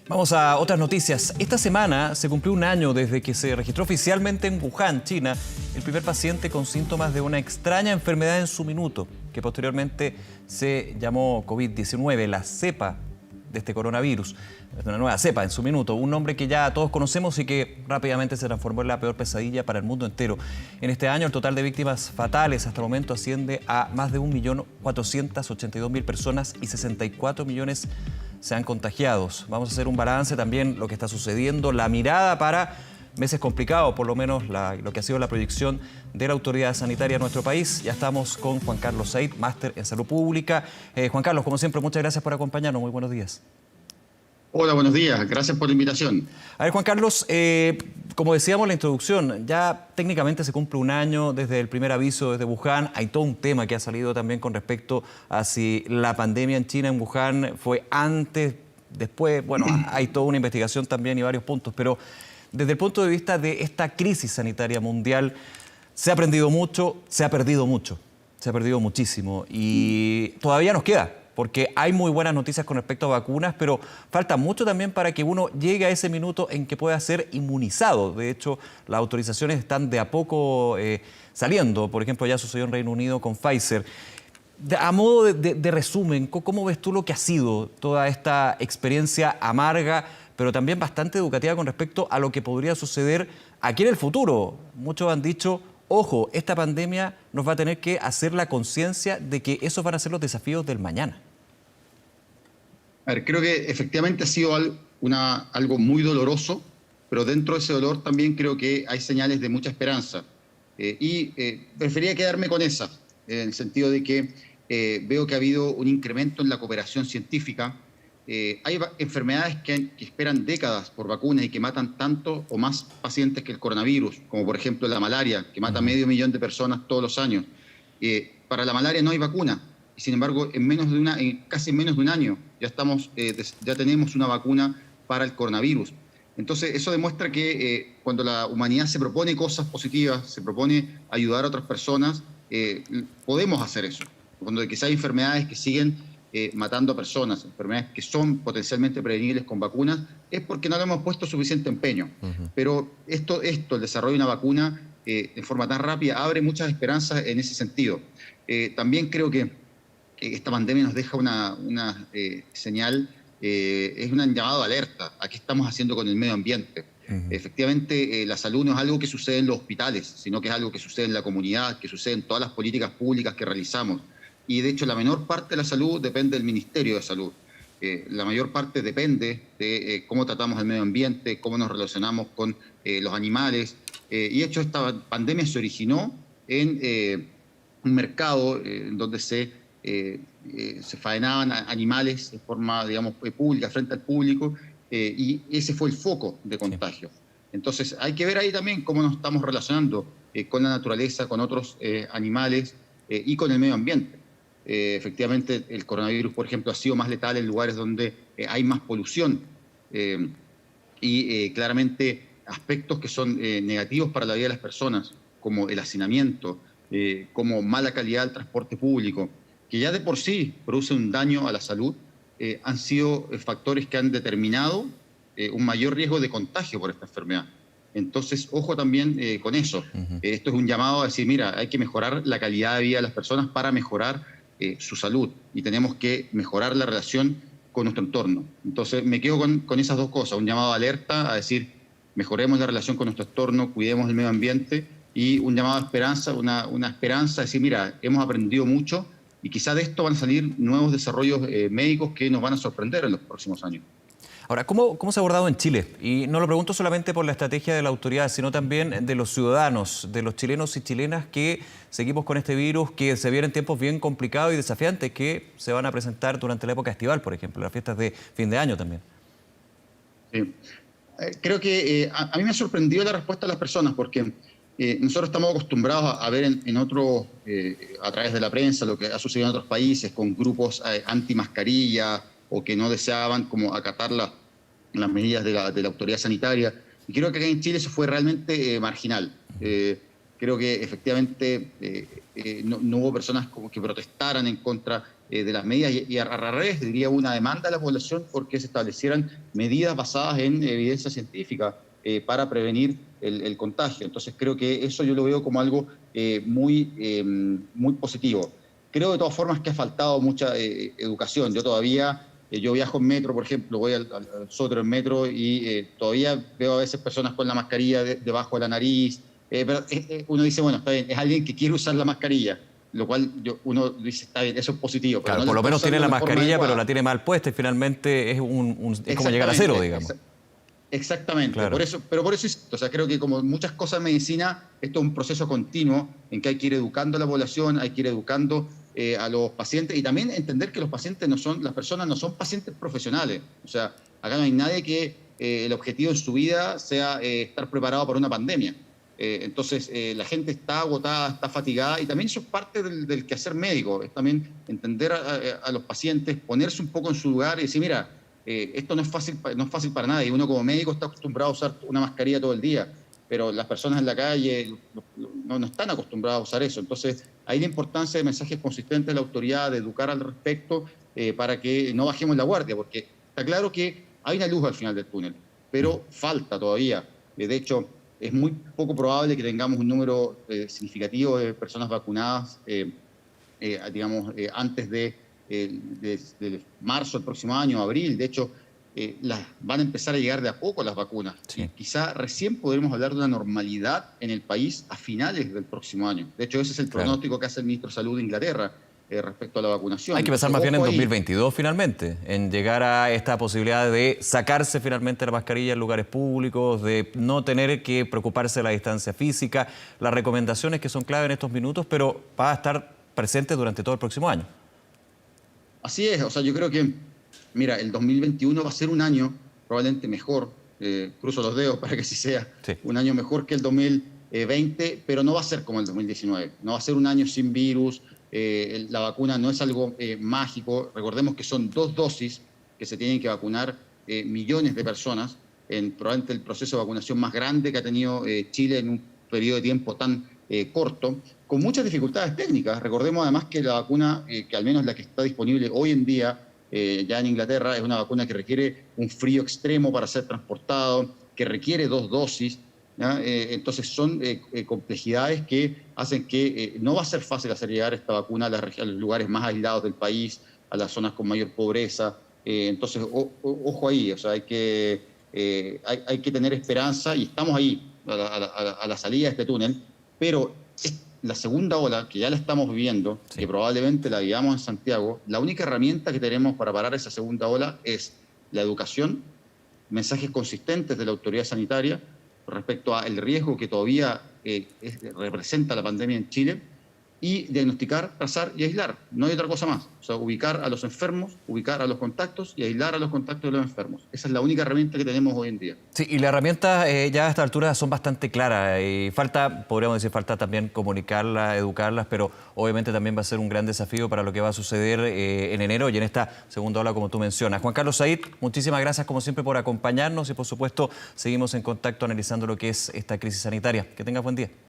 Vamos a otras noticias. Esta semana se cumplió un año desde que se registró oficialmente en Wuhan, China, el primer paciente con síntomas de una extraña enfermedad en su minuto, que posteriormente se llamó COVID-19, la cepa de este coronavirus. Es una nueva cepa en su minuto, un nombre que ya todos conocemos y que rápidamente se transformó en la peor pesadilla para el mundo entero. En este año el total de víctimas fatales hasta el momento asciende a más de 1.482.000 personas y 64 millones se han contagiado. Vamos a hacer un balance también lo que está sucediendo, la mirada para meses complicados, por lo menos lo que ha sido la proyección de la autoridad sanitaria en nuestro país. Ya estamos con Juan Carlos Said, máster en salud pública. Juan Carlos, como siempre, muchas gracias por acompañarnos. Muy buenos días. Hola, buenos días. Gracias por la invitación. A ver, Juan Carlos, como decíamos en la introducción, ya técnicamente se cumple un año desde el primer aviso desde Wuhan. Hay todo un tema que ha salido también con respecto a si la pandemia en China, en Wuhan, fue antes, después. Bueno, hay toda una investigación también y varios puntos, pero desde el punto de vista de esta crisis sanitaria mundial, se ha aprendido mucho, se ha perdido mucho, se ha perdido muchísimo y todavía nos queda, porque hay muy buenas noticias con respecto a vacunas, pero falta mucho también para que uno llegue a ese minuto en que pueda ser inmunizado. De hecho, las autorizaciones están de a poco saliendo. Por ejemplo, ya sucedió en Reino Unido con Pfizer. A modo de resumen, ¿cómo ves tú lo que ha sido toda esta experiencia amarga, pero también bastante educativa con respecto a lo que podría suceder aquí en el futuro? Muchos han dicho, ojo, esta pandemia nos va a tener que hacer la conciencia de que esos van a ser los desafíos del mañana. A ver, creo que efectivamente ha sido algo muy doloroso, pero dentro de ese dolor también creo que hay señales de mucha esperanza. Prefería quedarme con esa, en el sentido de que veo que ha habido un incremento en la cooperación científica. Hay enfermedades que esperan décadas por vacunas y que matan tanto o más pacientes que el coronavirus, como por ejemplo la malaria, que mata a 500.000 de personas todos los años. Para la malaria no hay vacuna, y sin embargo casi en menos de un año ya tenemos una vacuna para el coronavirus. Entonces eso demuestra que cuando la humanidad se propone cosas positivas, se propone ayudar a otras personas, podemos hacer eso. Cuando quizá hay enfermedades que siguen matando a personas, enfermedades que son potencialmente prevenibles con vacunas, es porque no le hemos puesto suficiente empeño. Pero el desarrollo de una vacuna de forma tan rápida abre muchas esperanzas en ese sentido. También creo que esta pandemia nos deja una señal, es un llamado de alerta a qué estamos haciendo con el medio ambiente. Efectivamente, la salud no es algo que sucede en los hospitales, sino que es algo que sucede en la comunidad, que sucede en todas las políticas públicas que realizamos. Y de hecho la menor parte de la salud depende del Ministerio de Salud. La mayor parte depende de cómo tratamos el medio ambiente, cómo nos relacionamos con los animales. Y de hecho esta pandemia se originó en un mercado donde se faenaban animales de forma, digamos, pública, frente al público, y ese fue el foco de contagio. Sí. Entonces hay que ver ahí también cómo nos estamos relacionando con la naturaleza, con otros animales y con el medio ambiente. Efectivamente, el coronavirus, por ejemplo, ha sido más letal en lugares donde hay más polución claramente aspectos que son negativos para la vida de las personas, como el hacinamiento, como mala calidad del transporte público, que ya de por sí produce un daño a la salud, han sido factores que han determinado un mayor riesgo de contagio por esta enfermedad. Entonces, ojo también con eso. Esto es un llamado a decir, mira, hay que mejorar la calidad de vida de las personas para mejorar su salud, y tenemos que mejorar la relación con nuestro entorno. Entonces me quedo con esas dos cosas, un llamado de alerta a decir mejoremos la relación con nuestro entorno, cuidemos el medio ambiente, y un llamado de esperanza, una esperanza de decir, mira, hemos aprendido mucho y quizá de esto van a salir nuevos desarrollos médicos que nos van a sorprender en los próximos años. Ahora, ¿cómo se ha abordado en Chile? Y no lo pregunto solamente por la estrategia de la autoridad, sino también de los ciudadanos, de los chilenos y chilenas que seguimos con este virus, que se vienen tiempos bien complicados y desafiantes que se van a presentar durante la época estival, por ejemplo, las fiestas de fin de año también. Sí. Creo que a mí me ha sorprendido la respuesta de las personas, porque nosotros estamos acostumbrados a ver a través de la prensa lo que ha sucedido en otros países con grupos anti-mascarilla, o que no deseaban como acatar las medidas de la autoridad sanitaria. Y creo que acá en Chile eso fue realmente marginal. Creo que efectivamente no hubo personas como que protestaran en contra de las medidas y a revés, diría una demanda a la población porque se establecieran medidas basadas en evidencia científica para prevenir el contagio. Entonces creo que eso yo lo veo como algo muy positivo. Creo de todas formas que ha faltado mucha educación. Yo todavía, yo viajo en metro, por ejemplo, voy al Sotero en metro y todavía veo a veces personas con la mascarilla debajo de la nariz. Pero uno dice, bueno, está bien, es alguien que quiere usar la mascarilla, lo cual uno dice, está bien, eso es positivo. Pero Claro, no por la lo está menos tiene usando la de forma mascarilla, pero adecuada. la tiene mal puesta y finalmente es es como llegar a cero, digamos. Exactamente, Claro. pero por eso, o sea, creo que como muchas cosas en medicina, esto es un proceso continuo en que hay que ir educando a la población, hay que ir educando a los pacientes y también entender que los pacientes las personas no son pacientes profesionales. O sea, acá no hay nadie que el objetivo en su vida sea estar preparado para una pandemia. Entonces, la gente está agotada, está fatigada y también eso es parte del quehacer médico, es también entender a los pacientes, ponerse un poco en su lugar y decir, mira, esto no es fácil para nadie. Uno como médico está acostumbrado a usar una mascarilla todo el día, pero las personas en la calle no están acostumbradas a usar eso. Entonces, ahí la importancia de mensajes consistentes de la autoridad, de educar al respecto, para que no bajemos la guardia, porque está claro que hay una luz al final del túnel, pero falta todavía. De hecho, es muy poco probable que tengamos un número significativo de personas vacunadas, antes de marzo del próximo año, abril. De hecho, van a empezar a llegar de a poco las vacunas. Sí. Y quizá recién podremos hablar de una normalidad en el país a finales del próximo año. De hecho, ese es el pronóstico que hace el ministro de Salud de Inglaterra respecto a la vacunación. Hay que pensar más bien en 2022 finalmente, en llegar a esta posibilidad de sacarse finalmente la mascarilla en lugares públicos, de no tener que preocuparse de la distancia física, las recomendaciones que son clave en estos minutos, pero va a estar presente durante todo el próximo año. Así es, o sea, yo creo que, mira, el 2021 va a ser un año probablemente mejor, cruzo los dedos para que así sea, Sí. un año mejor que el 2020, pero no va a ser como el 2019, no va a ser un año sin virus, la vacuna no es algo mágico, recordemos que son 2 dosis que se tienen que vacunar millones de personas, en probablemente el proceso de vacunación más grande que ha tenido Chile en un periodo de tiempo tan corto, con muchas dificultades técnicas. Recordemos además que la vacuna, que al menos la que está disponible hoy en día ya en Inglaterra, es una vacuna que requiere un frío extremo para ser transportado, que requiere 2 dosis. Entonces son complejidades que hacen que no va a ser fácil hacer llegar esta vacuna a los lugares más aislados del país, a las zonas con mayor pobreza. Entonces, ojo ahí, o sea, hay que tener esperanza y estamos ahí, a la salida de este túnel, pero la segunda ola, que ya la estamos viviendo, sí, que probablemente la vivamos en Santiago, la única herramienta que tenemos para parar esa segunda ola es la educación, mensajes consistentes de la autoridad sanitaria respecto al riesgo que todavía representa la pandemia en Chile, y diagnosticar, trazar y aislar. No hay otra cosa más. O sea, ubicar a los enfermos, ubicar a los contactos y aislar a los contactos de los enfermos. Esa es la única herramienta que tenemos hoy en día. Sí, y las herramientas ya a esta altura son bastante claras y podríamos decir, falta también comunicarlas, educarlas, pero obviamente también va a ser un gran desafío para lo que va a suceder en enero y en esta segunda ola, como tú mencionas. Juan Carlos Said, muchísimas gracias como siempre por acompañarnos y por supuesto seguimos en contacto analizando lo que es esta crisis sanitaria. Que tengas buen día.